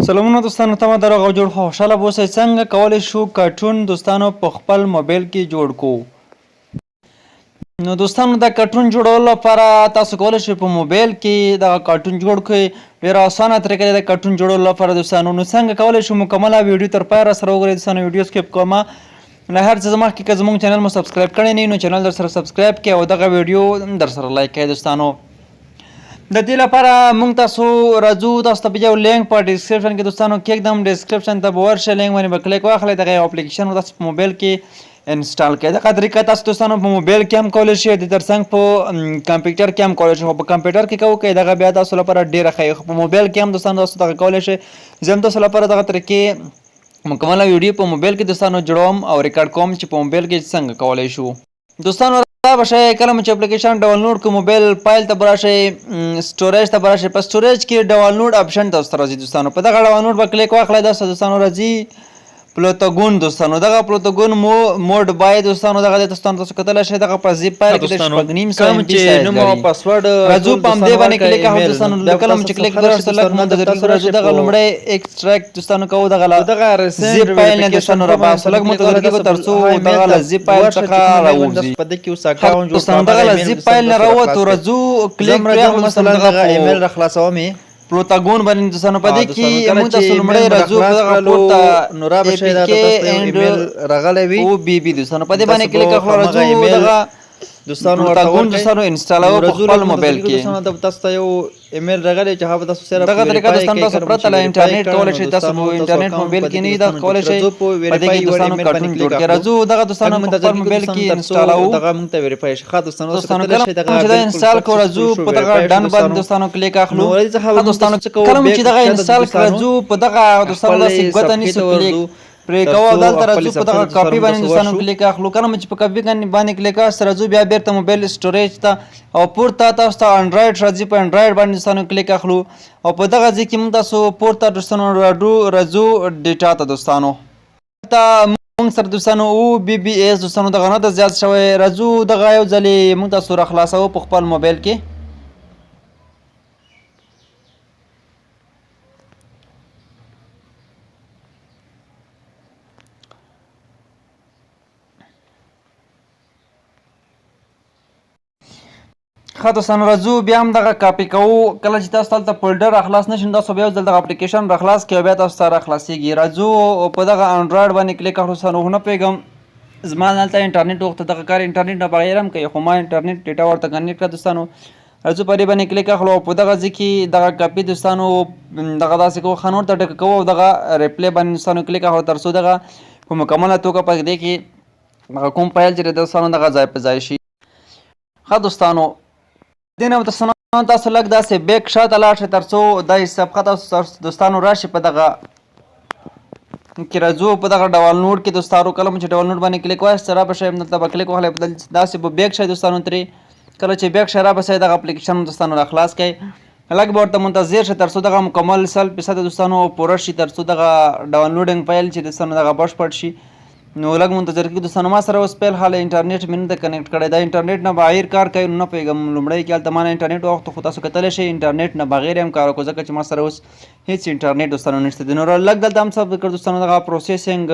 سلامونه دوستانو ته ما دروغ جوړ خو خوشاله اوسئ څنګه کولی شو کارټون دوستانو په خپل موبایل کې جوړ کو نو دوستانو د کارټون جوړولو لپاره تاسو کولی شئ په موبایل کې دغه کارټون جوړ کړئ ډېره اسانه طریقه ده د کارټون جوړولو لپاره دوستانو نو څنګه کولی شو مکمله ویډیو تر پایه راسره وګورئ دوستانو ویډیو سکیپ کومه له هر څه مخکې که زموږ چینل مو سبسکرایب کړی نه وي نو چینل در سره سبسکرایب کړئ او دغه ویډیو در سره لایک کړئ دوستانو د دې لپاره موږ تاسو راځو تاسو ته به یو لینک په ډسکرپشن کې دوستانو کېږدم ډسکرپشن ته به ورشئ لینک باندې به کلیک واخلئ دغه یو اپلیکیشن تاسو په موبایل کې انسټال کړئ دغه طریقه تاسو دوستانو په موبایل کې هم کولی شئ د ترڅنګ په کمپیوټر کې هم کولی شئ خو په کمپیوټر کې کوو دغه بیا تاسو لپاره ډېره ښه په موبایل کې هم دوستانو تاسو دغه کولی شئ زه هم تاسو لپاره دغه طریقې مکمله ویډیو په موبایل کې دوستانو جوړوم او ریکارډ کوم چې په موبایل کې څنګه کولی شو دوستانو دا به شئ کله مو چې اپلیکیشن ډاونلوډ کړو موبایل فایل ته به راشئ سټوریج ته به راشئ په سټوریج کې ډاونلوډ اپشن تاسو ته راځي دوستانو په دغه ډاونلوډ به کلیک واخلئ دا دوستانو راځي پلوتوګون دوستانو دغه پلوتوګون موډ بای دوستانو دغه دوستانو تاسو کتلی شئ دغه په زیپ فایل کې د شپږ نیم سوه MB سایز لري راځو په همدې باندې کلیک کوو دوستانو کله مو چې کلیک ورشئ لږ منتظر راځو دغه لومړی ایکسټراکټ دوستانو کوو دغه زیپ فایل نه دوستانو راباسو لږ منتظر کېږو تر څو دغه له زیپ فایل څخه راوځي دوستانو دغه له زیپ فایل نه راووتو راځو کلیک پرې مثلا دغه ایمیل راخلاصوم پروتاګون باندې دوستانو په دې کې موږ تاسو لومړی راځو په دغه پورته نو را به شي دا تاسو ایمیل راغلی وي او بي بي دوستانو په دې باندې کلیک کړئ راځو دغه دوستانو پروتاګون دوستانو انسټالو په خپل موبایل کې دوستانو تاسو ته یو ایمیل راغلی چې هغه تاسو سره دغه طریقه دوستانو تاسو پرته له انټرنیټ کولی شئ تاسو په انټرنیټ موبایل کې نه دا کولی شئ په دې کې دوستانو کارټون جوړ کړئ راځو دغه دوستانو په خپل موبایل کې انسټالو دغه موږ ته ویریفای شي ښه دوستانو کله چې دا انسټال کړو راځو په دغه ډن باندې دوستانو کلیک اخلو دوستانو کله چې دغه انسټال کړو راځو په دغه دوستانو داسې ګوته نیسو کلیک پرې کوو دلته راځو په دغه کاپي باندې دوستانو کلیک اخلو کله چې په کاپي باندې کلیک وکړو راځو بیا بیرته موبایل سټوریج ته او پورته تاسو ته انډرایډ راځي په انډرایډ باندې دوستانو کلیک اخلو او په دغه ځای کې موږ تاسو پورته دوستانو راځو ډیټا ته دوستانو موږ سره دوستانو او بي بي اس دوستانو دغه نه د زیات شوی راځو دغه یو ځلې موږ تاسو راخلاصوو په خپل موبایل کې ښه دوستانو راځو بیا هم دغه کاپي کوو کله چې تاسو هلته فولډر راخلاص نه شي نو تاسو بیا یو ځل دغه اپلیکیشن راخلاص کړئ بیا تاسو ته راخلاصېږي راځو په دغه انډرایډ باندې کلیک کړو دوستانو نه پوهېږم زما دلته انټرنیټ وخت دغه کار انټرنیټ نه بغیر هم کوي خو ما انټرنیټ ډیټا ورته کنیکټ کړه دوستانو راځو په دې باندې کلیک اخلو او په دغه ځای کې دغه کاپي دوستانو دغه داسې کوو ښه نور ته ډکه کوو او دغه ریپلی باندې دوستانو کلیک اخلو تر څو دغه په مکمله توګه په دې کې دغه کوم فایل چې دی دوستانو دغه ځای په ځای شي ښه دوستانو دې نه تاسو لږ داسې بیک شاته لاړ شئ تر څو دا صفحه تاسو دوستانو راشي په دغه کې راځو په دغه ډاونلوډ کې دوستانو کله چې ډاونلوډ باندې کلیک وایاست را به شئ دلته به کلیک وهلی داسې به بیک شئ دوستانو ترې کله چې بیک شئ را به شئ دغه اپلیکیشن دوستانو راخلاص کړئ لږ به ورته منتظر شئ تر څو دغه مکمل 100% دوستانو پوره شي تر څو دغه ډاونلوډینګ فایل چې دوستانو دغه بشپړ شي نو لږ منتظر کړئ دوستانو ما سره اوس فعل حال انټرنیټ مې نه ده کنیکټ کړی دا انټرنیټ نه بغیر کار کوي نو نه پوهېږم لومړی کې هلته ما نه انټرنیټ وخت خو تاسو کتلی شئ انټرنیټ نه بغیر هم کار وکړو ځکه چې ما سره اوس هېڅ انټرنیټ دوستانو نشته دی نو لږ دلته هم ثبت کړ دوستانو دغه پروسیسینګ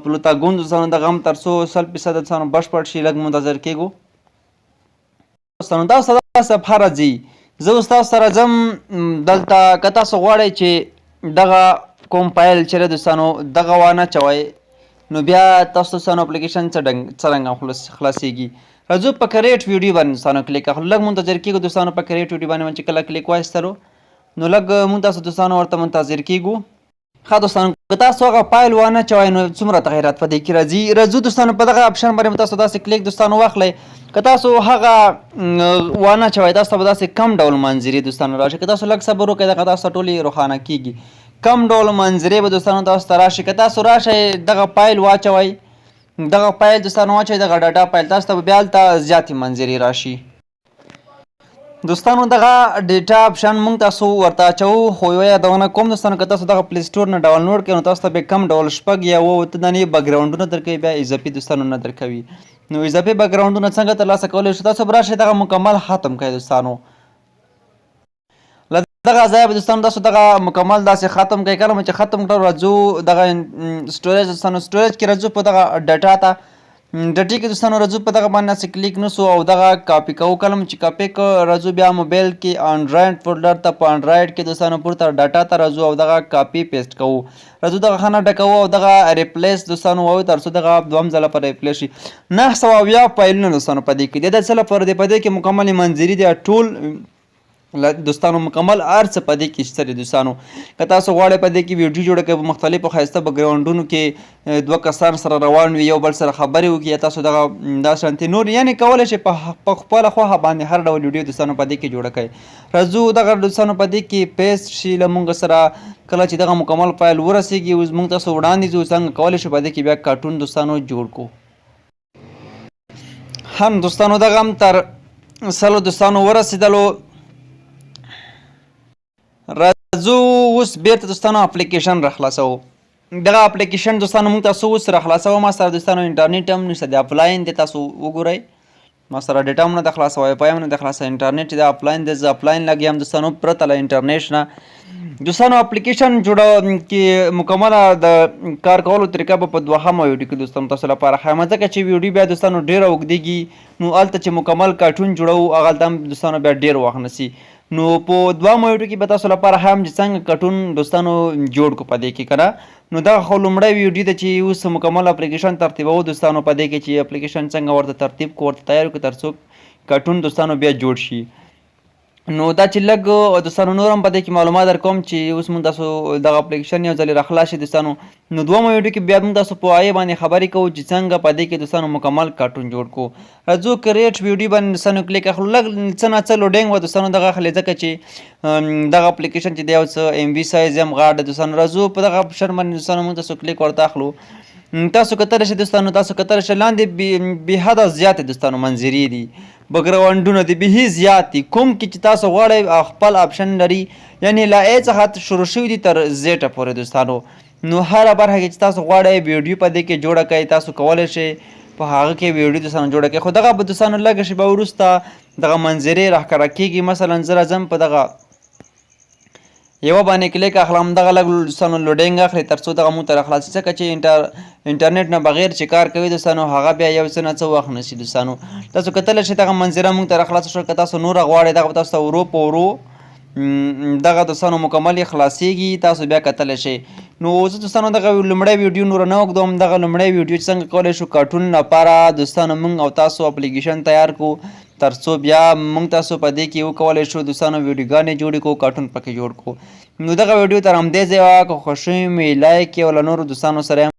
پلوتاګون دوستانو دغه هم تر څو 100% دوستانو بشپړ شي لږ منتظر کېږو دوستانو دا اوس صفحه راځي زه اوس تاسو سره ځم دلته که تاسو غواړئ چې دغه کوم فایل چې دی دوستانو دغه وانه چوئ نو بیا تاسو دوستانو اپلیکیشن څرنګه خلاصېږي راځو په کریټ ویډیو باندې دوستانو کلیک اخلو لږ منتظر کېږو دوستانو په کریټ ویډیو باندې چې کله کلیک وایستلو نو لږ مونږ تاسو دوستانو ورته منتظر کېږو ښه دوستانو که تاسو هغه فایل وانه چوئ نو څومره تغیرات په دې کې راځو دوستانو په دغه اپشن باندې تاسو داسې کلیک دوستانو واخلئ که تاسو هغه وانه چوئ تاسو ته به داسې کم ډول منظرې دوستانو راشي که تاسو لږ صبر وکړئ دغه تاسو ته ټولې روښانه کېږي کم ډول منظرې به دوستانو تاسو ته راشي که تاسو راشئ دغه فایل واچوئ دغه فایل دوستانو واچوئ دغه ډاټا فایل تاسو ته به بیا هلته زیاتې منظرې راشي دوستانو دغه ډیټا اپشن موږ تاسو ورته اچوو خو یوه یادونه کوم دوستانو که تاسو دغه پلی سټور نه ډاونلوډ کړئ نو تاسو ته به کم ډول شپږ یا اووه دانې بیکګراونډونه درکوي بیا اضافي دوستانو نه درکوي نو اضافي بیکګراونډونه څنګه ترلاسه کولی شو تاسو به راشئ دغه مکمل ختم کړئ دوستانو دغه ځای به دوستانو تاسو دغه مکمل داسې ختم کړئ. کله مو چې ختم کړو راځو دغه سټوریج دوستانو سټوریج کې راځو په دغه ډاټا ته ډاټې کې دوستانو راځو په دغه باندې هسې کلیک نسو او دغه کاپي کوو. کله مو چې کاپي کړو راځو بیا موبایل کې انډرایډ فولډر ته په انډرایډ کې دوستانو پورته ډاټا ته راځو او دغه کاپي پیسټ کوو. راځو دغه خانه ډکوو او دغه ریپلیس دوستانو ووایو تر څو دغه دوهم ځله په ریپلیس شي. 900 فایلونه دوستانو په دې کې دي. د څه لپاره دی؟ په دې کې مکمل منظري دی ټول دوستانو مکمل هر څه په دې کې شته دي دوستانو. که تاسو غواړئ په دې کې ویډیو جوړه کړئ په مختلفو ښایسته بیکګراونډونو کې دوه کسان سره روان وي یو بل سره خبرې وکړي یا تاسو دغه دا شانتې نور یعنې کولی شئ په خپله خوښه باندې هر ډول ویډیو دوستانو په دې کې جوړه کړئ. راځو دغه دوستانو په دې کې پیسټ شي له موږ سره. کله چې دغه مکمل فایل ورسیږي اوس موږ تاسو وړاندې ځو څنګه کولی شو په دې کې بیا کارټون دوستانو جوړ کړو. هم دوستانو دغه هم تر 100 دوستانو ورسېدلو. راځو اوس بیرته دوستانو اپلیکیشن راخلاصوو. دغه اپلیکیشن دوستانو موږ تاسو اوس راخلاصوو. ما سره دوستانو انټرنیټ هم نشته دی افلاین دی. تاسو وګورئ ما سره ډیټا هم نه ده خلاصه وای فای هم نه ده خلاصه انټرنیټ چې د افلاین دی. زه افلاین لګیم دوستانو پرته له انټرنیټ نه. دوستانو اپلیکیشن جوړه کې مکمله د کار کولو طریقه به په دوهمه ویډیو کې دوستانو تاسو لپاره ښیم ځکه چې ویډیو بیا دوستانو ډېره اوږدېږي نو هلته چې مکمل کارټون جوړوو هغلته هم دوستانو بیا ډېر وخت نیسي. نو په دوهمه ویډیو کې به تاسو لپاره ښیم چې څنګه کارټون دوستانو جوړ کړو په دې کې که نه. نو دغه خو لومړی ویډیو ده چې اوس مکمل اپلیکیشن ترتیبوو دوستانو په دې کې چې اپلیکیشن څنګه ورته ترتیب کړو ورته تیار کړو تر څو کارټون دوستانو بیا جوړ شي. نو دا چې لږ دوستانو نور هم په دې کې معلومات درکوم چې اوس موږ تاسو دغه اپلیکیشن یو ځلې راخلاص شي دوستانو. نو دوهمه ویډیو کې بیا موږ تاسو په هغې باندې خبرې کوو چې څنګه په دې کې دوستانو مکمل کارټون جوړ کړو. راځو کریټ ویډیو باندې دوستانو کلیک اخلو. لږ څه نه څه لوډینګ وه دوستانو دغه اخلي ځکه چې دغه اپلیکیشن چې دی یو څه ام بي سایز هم غاړه ده دوستانو. راځو په دغه اپشن باندې دوستانو موږ تاسو کلیک ورته اخلو. تاسو کتلی شئ دوستانو تاسو کتلی شئ لاندې بې حده زیاتې دوستانو منظرې دي بیکګراونډونه دي بهي زیات دي. کوم کې چې تاسو غواړئ خپل آپشن لري یعنې له ا څخه شروع شوي دي تر زیټه پورې دوستانو. نو هره برخه کې چې تاسو غواړئ ویډیو په دې کې جوړه کړئ تاسو کولی شئ په هغه کې ویډیو دوستانو جوړه کړئ. خو دغه به دوستانو لږه شیبه وروسته دغه منظرې راښکاره کېږي. مثلا زه راځم په دغه یوه باندې کلیک اخلم دغه لږ دوستانو لوډینګ اخلي تر څو دغه موږ ته راخلاصي ځکه چې انټرنیټ نه بغیر چې کار کوي دوستانو هغه بیا یو څه نه څه وخت نیسي دوستانو. تاسو کتلی شئ دغه منظره موږ ته راخلاصه شوه. که تاسو نوره غواړئ دغه به تاسو ته ورو په ورو دغه دوستانو مکمل یې خلاصیږي تاسو بیا کتلی شئ. نو زه دوستانو دغه لومړی ویډیو نوره نه اوږدوم. دغه لومړی ویډیو چې څنګه کولی شو کارټون لپاره دوستانو موږ او تاسو اپلیکیشن تیار کړو تر څو بیا موږ تاسو په دې کې وکولی شو دوستانو ویډیوګانې جوړې کړو کارټون پکې جوړ کړو. نو دغه ویډیو تر همدې ځایه که خوښ شوي مې لایک کړئ او له نورو دوستانو سره